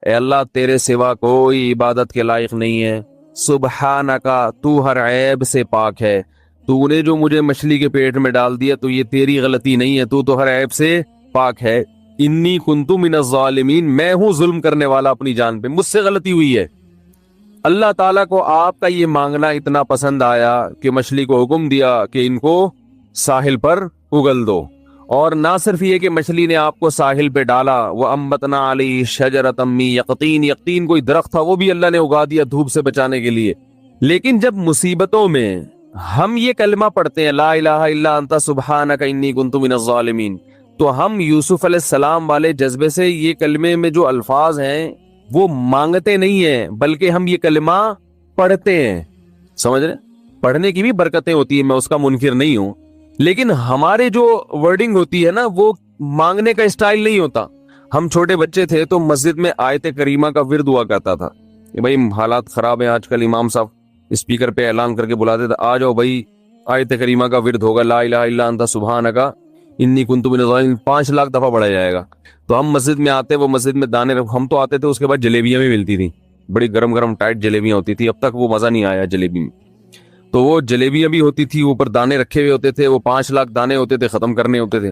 اے اللہ تیرے سوا کوئی عبادت کے لائق نہیں ہے، سبحانکا تو ہر عیب سے پاک ہے، تو نے جو مجھے مچھلی کے پیٹ میں ڈال دیا تو یہ تیری غلطی نہیں ہے، تو ہر عیب سے پاک ہے، انی کنت من الظالمین، میں ہوں ظلم کرنے والا اپنی جان پہ، مجھ سے غلطی ہوئی ہے۔ اللہ تعالیٰ کو آپ کا یہ مانگنا اتنا پسند آیا کہ مچھلی کو حکم دیا کہ ان کو ساحل پر اگل دو، اور نہ صرف یہ کہ مچھلی نے آپ کو ساحل پہ ڈالا، وہ امبتنا علی شجرۃ من یقطین، یقطین کوئی درخت تھا وہ بھی اللہ نے اگا دیا دھوپ سے بچانے کے لیے۔ لیکن جب مصیبتوں میں ہم یہ کلمہ پڑھتے ہیں لا الہ الا انت سبحانک انی کنت من الظالمین، تو ہم یوسف علیہ السلام والے جذبے سے یہ کلمے میں جو الفاظ ہیں وہ مانگتے نہیں ہیں، بلکہ ہم یہ کلمہ پڑھتے ہیں۔ سمجھ رہے؟ پڑھنے کی بھی برکتیں ہوتی ہیں، میں اس کا منکر نہیں ہوں، لیکن ہمارے جو ورڈنگ ہوتی ہے نا وہ مانگنے کا اسٹائل نہیں ہوتا۔ ہم چھوٹے بچے تھے تو مسجد میں آیت کریمہ کا ورد ہوا کرتا تھا کہ بھائی حالات خراب ہیں آج کل، امام صاحب اسپیکر پہ اعلان کر کے بلاتے تھے آ جاؤ بھائی آیت کریمہ کا ورد ہوگا، لا الہ الا انت سبحانک انی کنت من الظالمین، 5 لاکھ دفعہ پڑھا جائے گا۔ تو ہم مسجد میں آتے، وہ مسجد میں دانے ہم تو آتے تھے، اس کے بعد جلیبیاں بھی ملتی تھیں، بڑی گرم گرم ٹائٹ جلیبیاں ہوتی تھی، اب تک وہ مزہ نہیں آیا جلیبی میں۔ تو وہ جلیبیاں بھی ہوتی تھی، اوپر دانے رکھے ہوئے ہوتے تھے، وہ 5 لاکھ دانے ہوتے تھے، ختم کرنے ہوتے تھے۔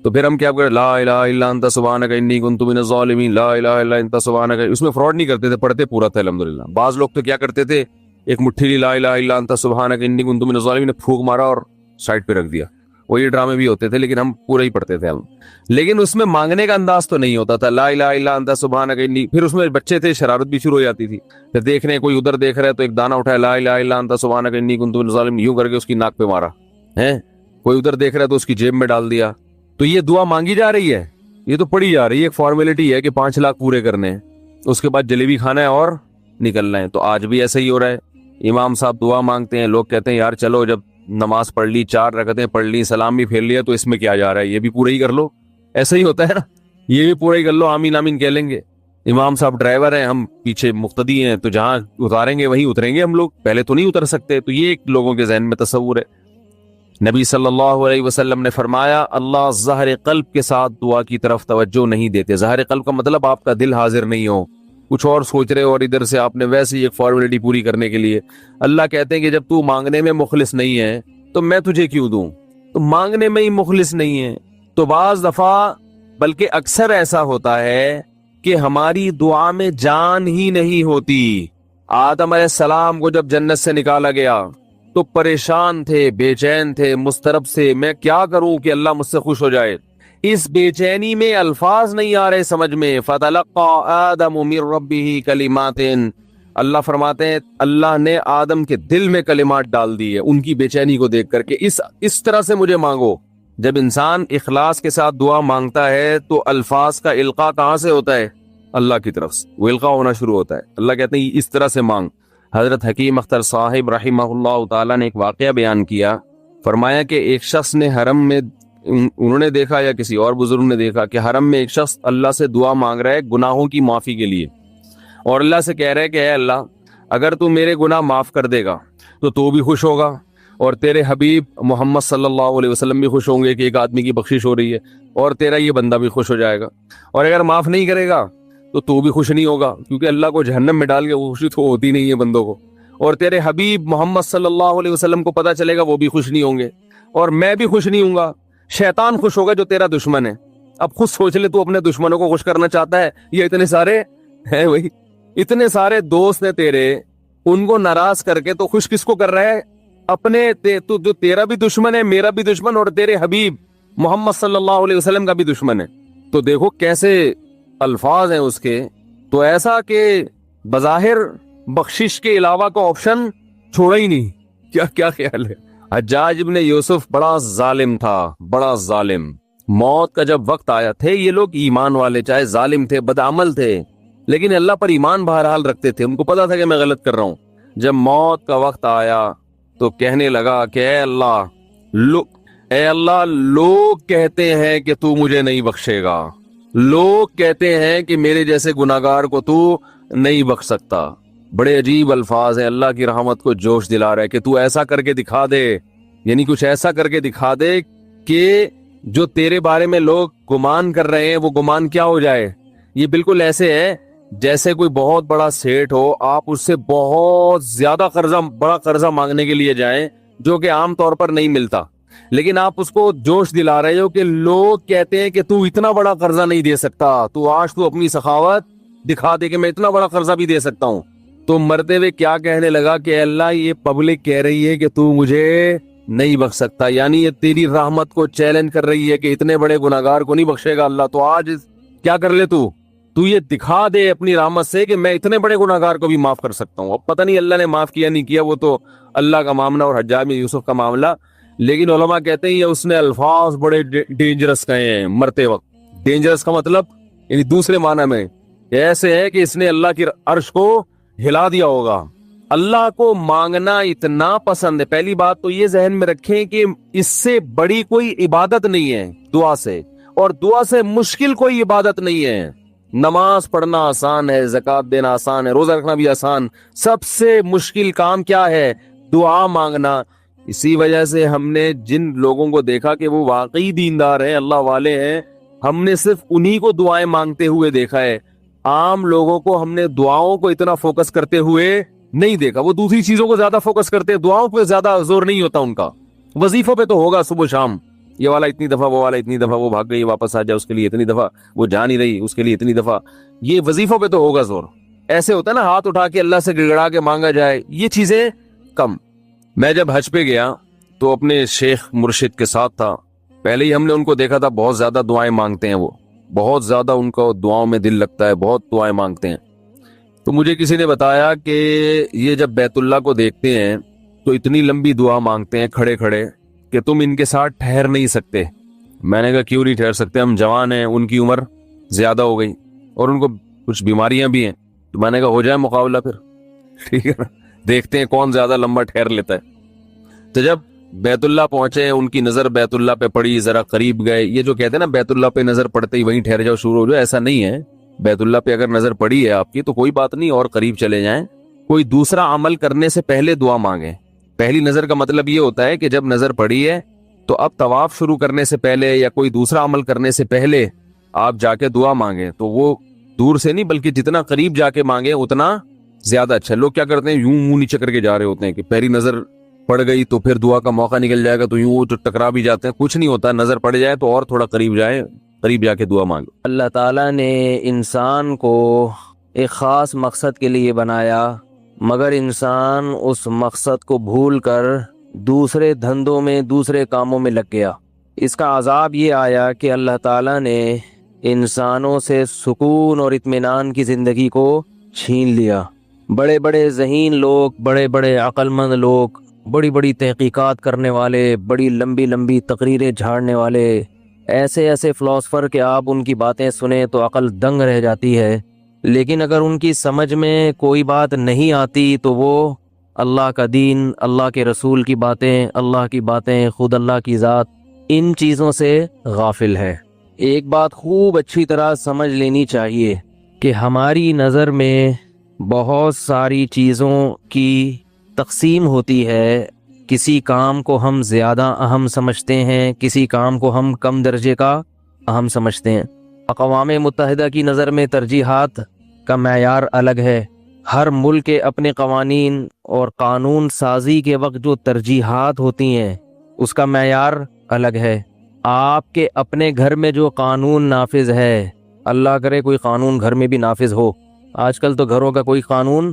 تو پھر ہم کیا کرتے، لا الہ الا انت سبحانک انی کنت من الظالمین، لا الہ الا انت سبحانک، اس میں فراڈ نہیں کرتے تھے، پڑھتے پورا تھا الحمدللہ۔ بعض لوگ تو کیا کرتے تھے، ایک مٹھی لی لا الہ الا انت سبحانک انی کنت من الظالمین، پھونک مارا اور سائڈ پہ رکھ دیا۔ وہ یہ ڈرامے بھی ہوتے تھے، لیکن ہم پورا ہی پڑھتے تھے ہم، لیکن اس میں مانگنے کا انداز تو نہیں ہوتا تھا لا الہ الا انت سبحانک انی۔ پھر اس میں بچے تھے، شرارت بھی شروع ہو جاتی تھی، پھر دیکھ رہے ہیں کوئی ادھر دیکھ رہا ہے تو ایک دانہ اٹھایا لا الہ الا انت سبحانک انی کنت من الظالمین، یوں کر کے اس کی ناک پہ مارا ہے، کوئی ادھر دیکھ رہا ہے تو اس کی جیب میں ڈال دیا۔ تو یہ دعا مانگی جا رہی ہے، یہ تو پڑھی جا رہی ہے، ایک فارمیلٹی ہے کہ 5 لاکھ پورے کرنے ہیں، اس کے بعد جلیبی کھانا ہے اور نکلنا ہے۔ تو آج بھی ایسا ہی ہو رہا ہے، امام صاحب دعا مانگتے ہیں، لوگ کہتے ہیں یار چلو جب نماز پڑھ لی، 4 رکعتیں پڑھ لی، سلام بھی پھیر لیا، تو اس میں کیا جا رہا ہے، یہ بھی پورا ہی کر لو۔ ایسا ہی ہوتا ہے نا، یہ بھی پورا ہی کر لو، آمین آمین کہہ لیں گے۔ امام صاحب ڈرائیور ہیں، ہم پیچھے مقتدی ہیں، تو جہاں اتاریں گے وہیں اتریں گے ہم لوگ، پہلے تو نہیں اتر سکتے۔ تو یہ ایک لوگوں کے ذہن میں تصور ہے۔ نبی صلی اللہ علیہ وسلم نے فرمایا اللہ ظاہر قلب کے ساتھ دعا کی طرف توجہ نہیں دیتے۔ ظاہر قلب کا مطلب آپ کا دل حاضر نہیں ہو، کچھ اور سوچ رہے ہو، اور ادھر سے آپ نے ویسے ہی ایک فارمیلٹی پوری کرنے کے لیے۔ اللہ کہتے ہیں کہ جب تو مانگنے میں مخلص نہیں ہے تو میں تجھے کیوں دوں؟ تو مانگنے میں ہی مخلص نہیں ہے تو بعض دفعہ بلکہ اکثر ایسا ہوتا ہے کہ ہماری دعا میں جان ہی نہیں ہوتی۔ آدم علیہ السلام کو جب جنت سے نکالا گیا تو پریشان تھے، بے چین تھے، مضطرب سے، میں کیا کروں کہ اللہ مجھ سے خوش ہو جائے۔ اس بے چینی میں الفاظ نہیں آ رہے سمجھ میں، فَتَلَقَّى آدَمُ مِن رَبِّهِ كَلِمَاتٍ، اللہ فرماتے ہیں اللہ نے آدم کے دل میں کلمات ڈال دی ہے ان کی بے چینی کو دیکھ کر کے اس طرح سے مجھے مانگو۔ جب انسان اخلاص کے ساتھ دعا مانگتا ہے تو الفاظ کا القاء کہاں سے ہوتا ہے؟ اللہ کی طرف سے وہ القاء ہونا شروع ہوتا ہے۔ اللہ کہتے ہیں اس طرح سے مانگ۔ حضرت حکیم اختر صاحب رحمہ اللہ تعالیٰ نے ایک واقعہ بیان کیا، فرمایا کہ ایک شخص نے حرم میں، انہوں نے دیکھا یا کسی اور بزرگ نے دیکھا کہ حرم میں ایک شخص اللہ سے دعا مانگ رہا ہے گناہوں کی معافی کے لیے، اور اللہ سے کہہ رہا ہے کہ اے اللہ اگر تو میرے گناہ معاف کر دے گا تو بھی خوش ہوگا، اور تیرے حبیب محمد صلی اللہ علیہ وسلم بھی خوش ہوں گے کہ ایک آدمی کی بخشش ہو رہی ہے، اور تیرا یہ بندہ بھی خوش ہو جائے گا، اور اگر معاف نہیں کرے گا تو بھی خوش نہیں ہوگا، کیونکہ اللہ کو جہنم میں ڈال کے خوشی تو ہوتی نہیں ہے بندوں کو، اور تیرے حبیب محمد صلی اللہ علیہ وسلم کو پتہ چلے گا وہ بھی خوش نہیں ہوں گے، اور میں بھی خوش نہیں ہوں گا، شیطان خوش ہوگا جو تیرا دشمن ہے۔ اب خود سوچ لے، تو اپنے دشمنوں کو خوش کرنا چاہتا ہے، یہ اتنے سارے ہیں وہی، اتنے سارے دوست ہیں تیرے، ان کو ناراض کر کے تو خوش کس کو کر رہا ہے؟ اپنے تو جو تیرا بھی دشمن ہے، میرا بھی دشمن، اور تیرے حبیب محمد صلی اللہ علیہ وسلم کا بھی دشمن ہے۔ تو دیکھو کیسے الفاظ ہیں اس کے، تو ایسا کہ بظاہر بخشش کے علاوہ کا آپشن چھوڑا ہی نہیں۔ کیا خیال ہے؟ حجاج ابن یوسف بڑا ظالم تھا، بڑا ظالم۔ موت کا جب وقت آیا، تھے یہ لوگ ایمان والے، چاہے ظالم تھے، بدعمل تھے، لیکن اللہ پر ایمان بہرحال رکھتے تھے، ان کو پتا تھا کہ میں غلط کر رہا ہوں۔ جب موت کا وقت آیا تو کہنے لگا کہ اے اللہ لوگ کہتے ہیں کہ تو مجھے نہیں بخشے گا، لوگ کہتے ہیں کہ میرے جیسے گناہگار کو تو نہیں بخش سکتا۔ بڑے عجیب الفاظ ہیں، اللہ کی رحمت کو جوش دلا رہا ہے کہ تو ایسا کر کے دکھا دے، یعنی کچھ ایسا کر کے دکھا دے کہ جو تیرے بارے میں لوگ گمان کر رہے ہیں وہ گمان کیا ہو جائے۔ یہ بالکل ایسے ہے جیسے کوئی بہت بڑا سیٹ ہو, آپ اس سے بہت زیادہ بڑا قرضہ مانگنے کے لیے جائیں جو کہ عام طور پر نہیں ملتا, لیکن آپ اس کو جوش دلا رہے ہو کہ لوگ کہتے ہیں کہ تو اتنا بڑا قرضہ نہیں دے سکتا, تو آج تو اپنی سخاوت دکھا دے کہ میں اتنا بڑا قرضہ بھی دے سکتا ہوں. تو مرتے ہوئے کیا کہنے لگا کہ اللہ یہ پبلک کہہ رہی ہے کہ تو مجھے نہیں بخش سکتا, یعنی یہ تیری رحمت کو چیلنج کر رہی ہے کہ اتنے بڑے گناہگار کو نہیں بخشے گا اللہ, تو آج کیا کر لے تو یہ دکھا دے اپنی رحمت سے کہ میں اتنے بڑے گناہگار کو بھی معاف کر سکتا ہوں. اب پتہ نہیں اللہ نے معاف کیا نہیں کیا, وہ تو اللہ کا معاملہ اور حجاج بن یوسف کا معاملہ, لیکن علماء کہتے ہیں یہ اس نے الفاظ بڑے ڈینجرس کہے ہیں مرتے وقت. ڈینجرس کا مطلب یعنی دوسرے معنی میں ایسے ہے کہ اس نے اللہ کی عرش کو ہلا دیا ہوگا. اللہ کو مانگنا اتنا پسند ہے. پہلی بات تو یہ ذہن میں رکھیں کہ اس سے بڑی کوئی عبادت نہیں ہے دعا سے, اور دعا سے مشکل کوئی عبادت نہیں ہے. نماز پڑھنا آسان ہے, زکوٰۃ دینا آسان ہے, روزہ رکھنا بھی آسان. سب سے مشکل کام کیا ہے؟ دعا مانگنا. اسی وجہ سے ہم نے جن لوگوں کو دیکھا کہ وہ واقعی دیندار ہیں, اللہ والے ہیں, ہم نے صرف انہی کو دعائیں مانگتے ہوئے دیکھا ہے. عام لوگوں کو ہم نے دعاؤں کو اتنا فوکس کرتے ہوئے نہیں دیکھا. وہ دوسری چیزوں کو زیادہ فوکس کرتے ہیں, دعاؤں پہ زیادہ زور نہیں ہوتا ان کا. وظیفوں پہ تو ہوگا صبح شام, یہ والا اتنی دفعہ, وہ والا اتنی دفعہ, وہ بھاگ گئی واپس آ جائے اس کے لیے اتنی دفعہ, وہ جا نہیں رہی اس کے لیے اتنی دفعہ. یہ وظیفوں پہ تو ہوگا زور. ایسے ہوتا ہے نا ہاتھ اٹھا کے اللہ سے گڑگڑا کے مانگا جائے, یہ چیزیں کم. میں جب حج پہ گیا تو اپنے شیخ مرشد کے ساتھ تھا. پہلے ہی ہم نے ان کو دیکھا تھا بہت زیادہ دعائیں مانگتے ہیں, وہ بہت زیادہ ان کو دعاؤں میں دل لگتا ہے, بہت دعائیں مانگتے ہیں. تو مجھے کسی نے بتایا کہ یہ جب بیت اللہ کو دیکھتے ہیں تو اتنی لمبی دعا مانگتے ہیں کھڑے کھڑے کہ تم ان کے ساتھ ٹھہر نہیں سکتے. میں نے کہا کیوں نہیں ٹھہر سکتے, ہم جوان ہیں, ان کی عمر زیادہ ہو گئی اور ان کو کچھ بیماریاں بھی ہیں. تو میں نے کہا ہو جائے مقابلہ پھر, ٹھیک ہے نا, دیکھتے ہیں کون زیادہ لمبا ٹھہر لیتا ہے. تو جب بیت اللہ پہنچے, ان کی نظر بیت اللہ پہ پڑی, ذرا قریب گئے. یہ جو کہتے ہیں نا بیت اللہ پہ نظر پڑتے ہی وہیں ٹھہر جاؤ شروع ہو جاؤ, ایسا نہیں ہے. بیت اللہ پہ اگر نظر پڑی ہے آپ کی تو کوئی بات نہیں, اور قریب چلے جائیں. کوئی دوسرا عمل کرنے سے پہلے دعا مانگیں. پہلی نظر کا مطلب یہ ہوتا ہے کہ جب نظر پڑی ہے تو اب طواف شروع کرنے سے پہلے یا کوئی دوسرا عمل کرنے سے پہلے آپ جا کے دعا مانگیں. تو وہ دور سے نہیں بلکہ جتنا قریب جا کے مانگیں اتنا زیادہ اچھا. لوگ کیا کرتے ہیں, یوں منہ نیچے کر کے جا رہے ہوتے ہیں کہ پہلی نظر پڑ گئی تو پھر دعا کا موقع نکل جائے گا, تو یوں تو ٹکرا بھی جاتے ہیں. کچھ نہیں ہوتا, نظر پڑ جائے تو اور تھوڑا قریب جائے, قریب جا کے دعا مانگو. اللہ تعالیٰ نے انسان کو ایک خاص مقصد کے لیے بنایا, مگر انسان اس مقصد کو بھول کر دوسرے دھندوں میں, دوسرے کاموں میں لگ گیا. اس کا عذاب یہ آیا کہ اللہ تعالیٰ نے انسانوں سے سکون اور اطمینان کی زندگی کو چھین لیا. بڑے بڑے ذہین لوگ, بڑے بڑے عقل مند لوگ, بڑی بڑی تحقیقات کرنے والے, بڑی لمبی لمبی تقریریں جھاڑنے والے, ایسے ایسے فلاسفر کہ آپ ان کی باتیں سنیں تو عقل دنگ رہ جاتی ہے. لیکن اگر ان کی سمجھ میں کوئی بات نہیں آتی تو وہ اللہ کا دین, اللہ کے رسول کی باتیں, اللہ کی باتیں, خود اللہ کی ذات, ان چیزوں سے غافل ہے. ایک بات خوب اچھی طرح سمجھ لینی چاہیے کہ ہماری نظر میں بہت ساری چیزوں کی تقسیم ہوتی ہے. کسی کام کو ہم زیادہ اہم سمجھتے ہیں, کسی کام کو ہم کم درجے کا اہم سمجھتے ہیں. اقوام متحدہ کی نظر میں ترجیحات کا معیار الگ ہے. ہر ملک کے اپنے قوانین اور قانون سازی کے وقت جو ترجیحات ہوتی ہیں اس کا معیار الگ ہے. آپ کے اپنے گھر میں جو قانون نافذ ہے, اللہ کرے کوئی قانون گھر میں بھی نافذ ہو. آج کل تو گھروں کا کوئی قانون,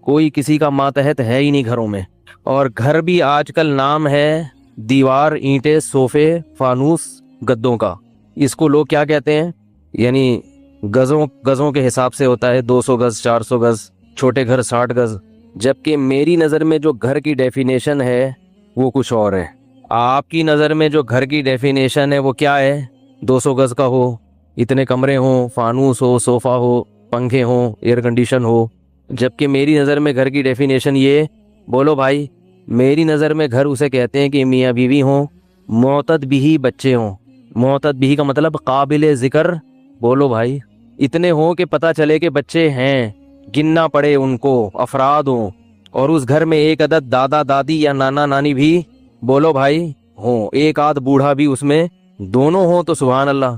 کوئی کسی کا ماتحت ہے ہی نہیں گھروں میں. اور گھر بھی آج کل نام ہے دیوار, اینٹیں, صوفے, فانوس, گدوں کا. اس کو لوگ کیا کہتے ہیں, یعنی گزوں کے حساب سے ہوتا ہے, 200 گز, 400 گز, چھوٹے گھر 60 گز. جبکہ میری نظر میں جو گھر کی ڈیفینیشن ہے وہ کچھ اور ہے. آپ کی نظر میں جو گھر کی ڈیفینیشن ہے وہ کیا ہے, 200 گز کا ہو, اتنے کمرے ہوں, فانوس ہو, صوفہ ہو, پنکھے ہوں, ایئر کنڈیشن ہو. جبکہ میری نظر میں گھر کی ڈیفینیشن یہ, بولو بھائی, میری نظر میں گھر اسے کہتے ہیں کہ میاں بیوی ہوں, معتد بھی بچے ہوں. معتد بھی کا مطلب قابل ذکر, بولو بھائی, اتنے ہوں کہ پتہ چلے کہ بچے ہیں, گننا پڑے ان کو, افراد ہوں. اور اس گھر میں ایک عدد دادا دادی یا نانا نانی بھی, بولو بھائی, ہوں. ایک آدھ بوڑھا بھی اس میں, دونوں ہوں تو سبحان اللہ.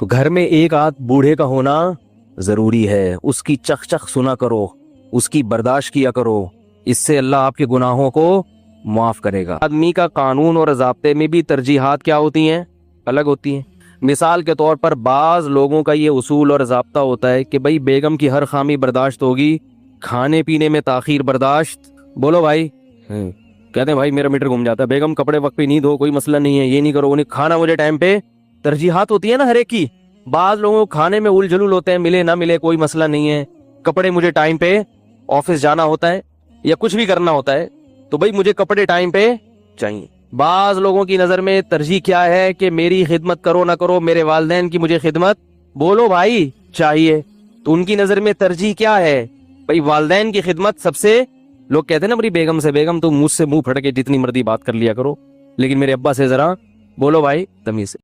تو گھر میں ایک آدھ بوڑھے کا ہونا ضروری ہے. اس کی چخ چخ سنا کرو, اس کی برداشت کیا کرو, اس سے اللہ آپ کے گناہوں کو معاف کرے گا. آدمی کا قانون اور ضابطے میں بھی ترجیحات کیا ہوتی ہیں؟ الگ ہوتی ہیں. مثال کے طور پر بعض لوگوں کا یہ اصول اور ضابطہ ہوتا ہے کہ بھائی بیگم کی ہر خامی برداشت ہوگی, کھانے پینے میں تاخیر برداشت. بولو بھائی. کہتے ہیں بھائی میرا میٹر گھوم جاتا ہے, بیگم کپڑے وقت پہ نہیں دھو, کوئی مسئلہ نہیں ہے, یہ نہیں کرو, نہیں کھانا مجھے ٹائم پہ. ترجیحات ہوتی ہے نا ہر ایک کی. بعض لوگوں کو کھانے میں الجھ جلول ہوتے ہیں, ملے نہ ملے کوئی مسئلہ نہیں ہے, کپڑے مجھے ٹائم پہ آفس جانا ہوتا ہے یا کچھ بھی کرنا ہوتا ہے تو بھائی مجھے کپڑے ٹائم پہ چاہیے. بعض لوگوں کی نظر میں ترجیح کیا ہے کہ میری خدمت کرو نہ کرو, میرے والدین کی مجھے خدمت, بولو بھائی, چاہیے. تو ان کی نظر میں ترجیح کیا ہے؟ بھائی والدین کی خدمت سب سے. لوگ کہتے ہیں نا بڑی بیگم سے, بیگم تو مجھ سے منہ پھڑ کے جتنی مرضی بات کر لیا کرو, لیکن میرے ابا سے ذرا, بولو بھائی, تمیز سے.